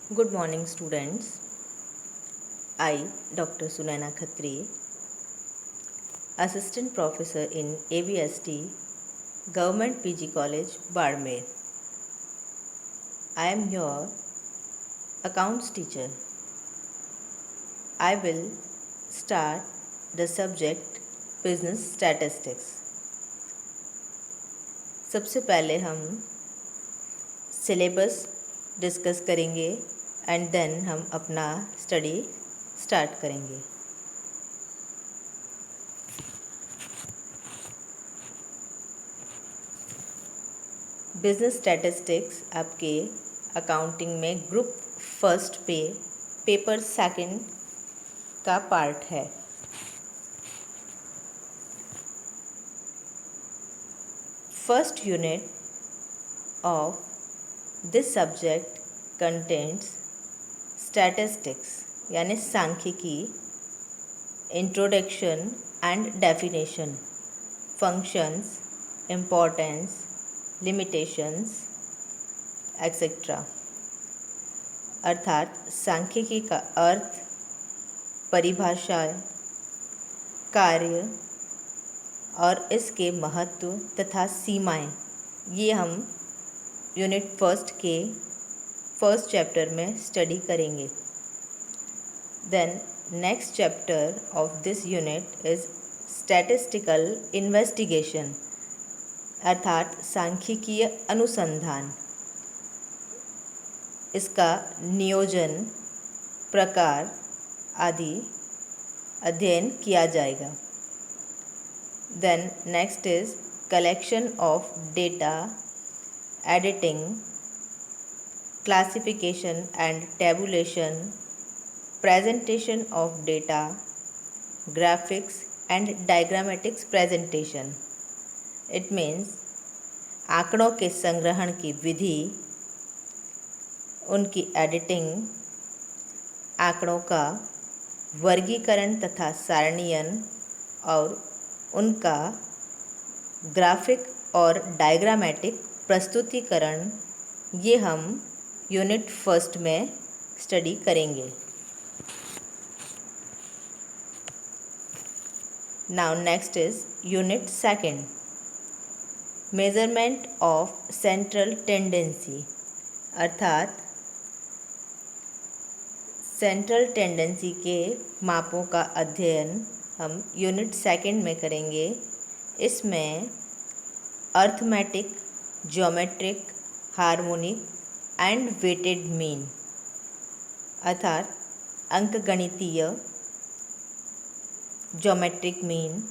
Good morning, students. I, Dr. Sunaina Khatri, Assistant Professor in ABST, Government PG College, Barmer. I am your accounts teacher. I will start the subject Business Statistics. सबसे पहले हम syllabus discuss करेंगे and then हम अपना study start करेंगे। Business statistics आपके accounting में group first पे पेपर सेकंड का पार्ट है। First unit of this subject contents statistics यानी सांख्यिकी, introduction and definition, functions, importance, limitations etcetera. अर्थात सांख्यिकी का अर्थ, परिभाषा, कार्य और इसके महत्व तथा सीमाएं, ये हम यूनिट फर्स्ट के फर्स्ट चैप्टर में स्टडी करेंगे। Then next chapter of this unit is statistical investigation, अर्थात सांख्यिकीय अनुसंधान। इसका नियोजन, प्रकार आदि अध्ययन किया जाएगा। Then next is collection of data, editing, classification and tabulation, presentation of data, graphics and diagrammatics presentation. It means आंकड़ों के संग्रहण की विधि, उनकी एडिटिंग, आंकड़ों का वर्गीकरण तथा सारणीयन और उनका ग्राफिक और डायग्रामेटिक प्रस्तुतिकरण, ये हम यूनिट फर्स्ट में स्टडी करेंगे। Now next is unit second, measurement of central tendency, अर्थात सेंट्रल टेंडेंसी के मापों का अध्ययन हम यूनिट सेकंड में करेंगे। इसमें arithmetic, geometric, harmonic and weighted mean, अर्थात अंकगणितीय, ज्योमेट्रिक मीन,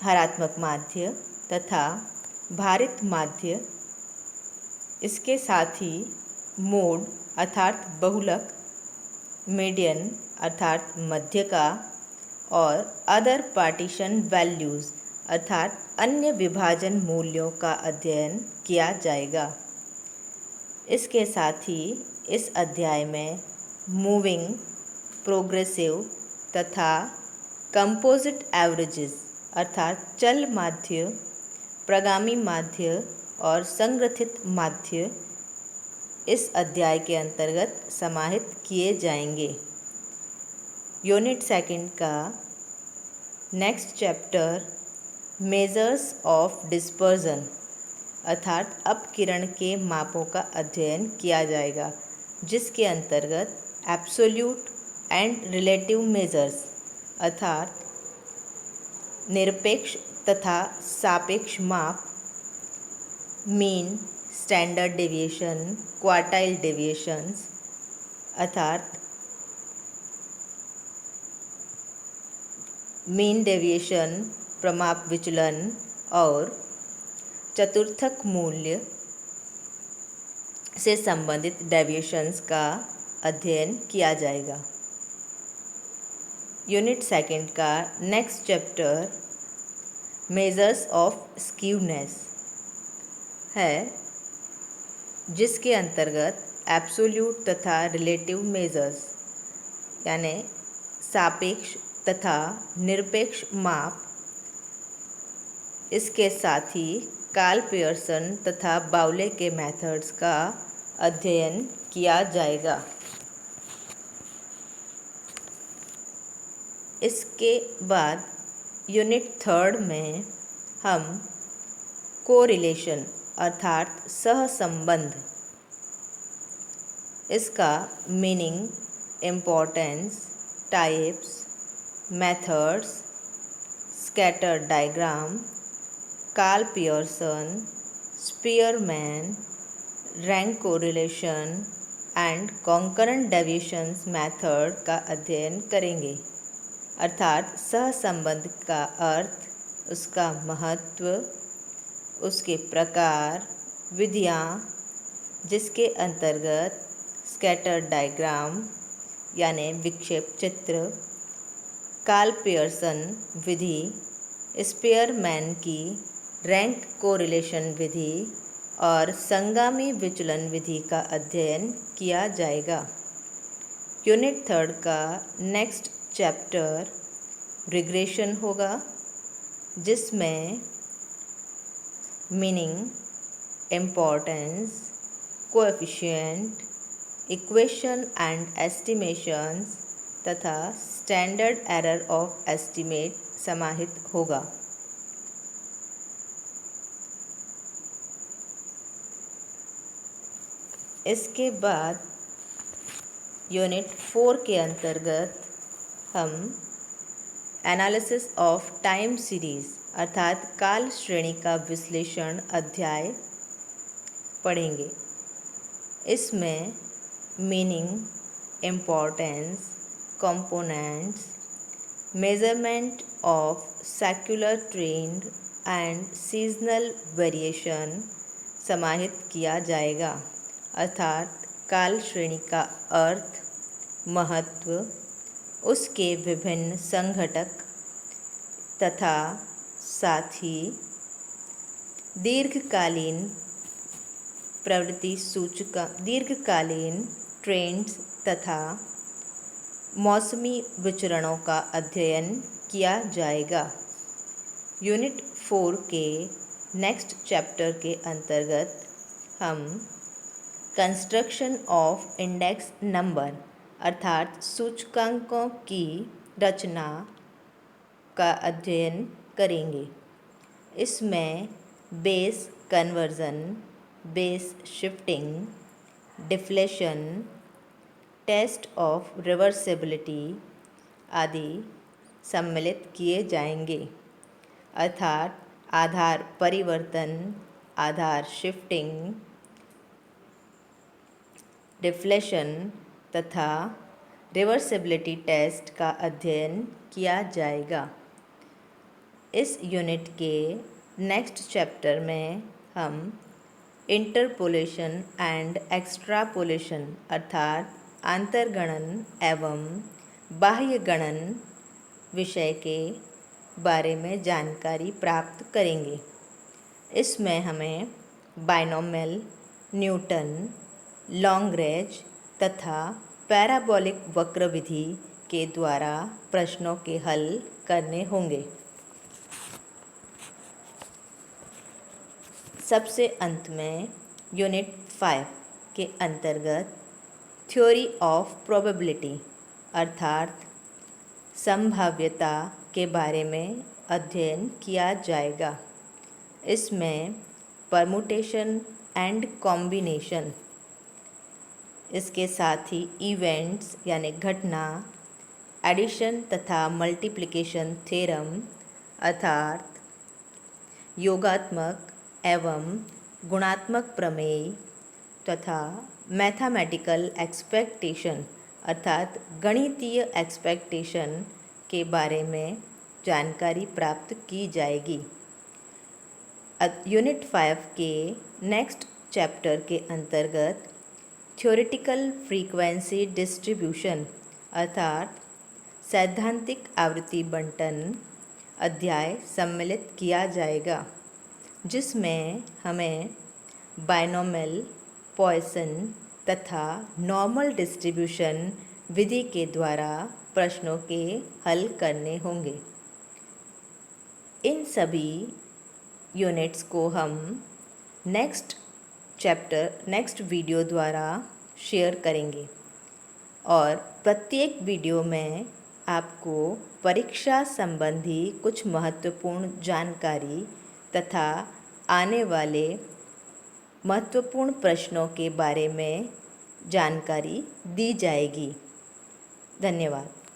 हरात्मक माध्य तथा भारित माध्य, इसके साथ ही मोड अर्थात बहुलक, मीडियन अर्थात मध्य का और अदर पार्टीशन वैल्यूज़ अर्थात अन्य विभाजन मूल्यों का अध्ययन किया जाएगा। इसके साथ ही इस अध्याय में मूविंग, प्रोग्रेसिव तथा कंपोजिट एवरेजेस अर्थात चल माध्य, प्रगामी माध्य और संग्रथित माध्य इस अध्याय के अंतर्गत समाहित किए जाएंगे। यूनिट सेकंड का next chapter measures of dispersion, अर्थात अपकिरण के मापों का अध्ययन किया जाएगा, जिसके अंतर्गत एब्सोल्यूट एंड रिलेटिव मेजर्स अर्थात निरपेक्ष तथा सापेक्ष माप, mean, standard deviation, quartile deviations अर्थात मीन डेविएशन, प्रमाप विचलन और चतुर्थक मूल्य से संबंधित डेविएशंस का अध्ययन किया जाएगा। यूनिट सेकंड का next chapter measures of skewness है, जिसके अंतर्गत एब्सोल्यूट तथा रिलेटिव मेजर्स यानी सापेक्ष तथा निरपेक्ष माप, इसके साथ ही कार्ल पियर्सन तथा बाउले के मेथड्स का अध्ययन किया जाएगा। इसके बाद यूनिट 3 में हम कोरिलेशन अर्थात सहसंबंध, इसका meaning, importance, types, methods, scatter diagram, Karl Pearson, Spearman, rank correlation and concurrent deviations method का अध्ययन करेंगे। अर्थात सहसंबंध का अर्थ, उसका महत्व, उसके प्रकार, विधियाँ, जिसके अंतर्गत स्कैटर डायग्राम यानी विक्षेप चित्र, कार्ल पियर्सन विधि, स्पीयरमैन की रैंक कोरिलेशन विधि और संगामी विचलन विधि का अध्ययन किया जाएगा। यूनिट 3 का नेक्स्ट चैप्टर रिग्रेशन होगा, जिसमें meaning, importance, coefficient, equation and estimations तथा स्टैंडर्ड एरर ऑफ एस्टिमेट समाहित होगा। इसके बाद यूनिट 4 के अंतर्गत हम एनालिसिस ऑफ टाइम सीरीज़ अर्थात काल श्रेणी का विश्लेषण अध्याय पढ़ेंगे। इसमें meaning, importance, components, measurement of secular trend and seasonal variation समाहित किया जाएगा। अर्थात काल श्रेणी का अर्थ, महत्व, उसके विभिन्न संघटक तथा साथ ही दीर्घकालीन प्रवृत्ति सूचकांक, दीर्घकालीन ट्रेंड्स तथा मौसमी विचरणों का अध्ययन किया जाएगा। यूनिट 4 के नेक्स्ट चैप्टर के अंतर्गत हम कंस्ट्रक्शन ऑफ इंडेक्स नंबर अर्थात सूचकांकों की रचना का अध्ययन करेंगे। इसमें base conversion, base shifting, deflation, test of reversibility आदि सम्मिलित किए जाएंगे। अर्थात आधार परिवर्तन, आधार शिफ्टिंग, डिफ्लेशन तथा रिवर्सिबिलिटी टेस्ट का अध्ययन किया जाएगा। इस यूनिट के नेक्स्ट चैप्टर में हम इंटरपोलेशन एंड एक्स्ट्रापोलेशन अर्थात अंतर्गणन एवं बाह्य गणन विषय के बारे में जानकारी प्राप्त करेंगे। इसमें हमें बाइनोमियल, न्यूटन, लॉन्गरेंज तथा पैराबोलिक वक्र विधि के द्वारा प्रश्नों के हल करने होंगे। सबसे अंत में यूनिट 5 के अंतर्गत थ्योरी ऑफ प्रोबेबिलिटी अर्थात संभाव्यता के बारे में अध्ययन किया जाएगा। इसमें परमुटेशन एंड कॉम्बिनेशन, इसके साथ ही इवेंट्स यानी घटना, एडिशन तथा मल्टीप्लिकेशन थ्योरम अर्थात योगात्मक एवं गुणात्मक प्रमेय तथा मैथमेटिकल एक्सपेक्टेशन अर्थात गणितीय एक्सपेक्टेशन के बारे में जानकारी प्राप्त की जाएगी। यूनिट 5 के नेक्स्ट चैप्टर के अंतर्गत थ्योरेटिकल फ्रीक्वेंसी डिस्ट्रीब्यूशन अर्थात सैद्धांतिक आवृत्ति बंटन अध्याय सम्मिलित किया जाएगा, जिसमें हमें बाइनोमियल, पॉइसन तथा नॉर्मल डिस्ट्रीब्यूशन विधि के द्वारा प्रश्नों के हल करने होंगे। इन सभी यूनिट्स को हम नेक्स्ट चैप्टर नेक्स्ट वीडियो द्वारा शेयर करेंगे और प्रत्येक वीडियो में आपको परीक्षा संबंधी कुछ महत्वपूर्ण जानकारी तथा आने वाले महत्वपूर्ण प्रश्नों के बारे में जानकारी दी जाएगी। धन्यवाद।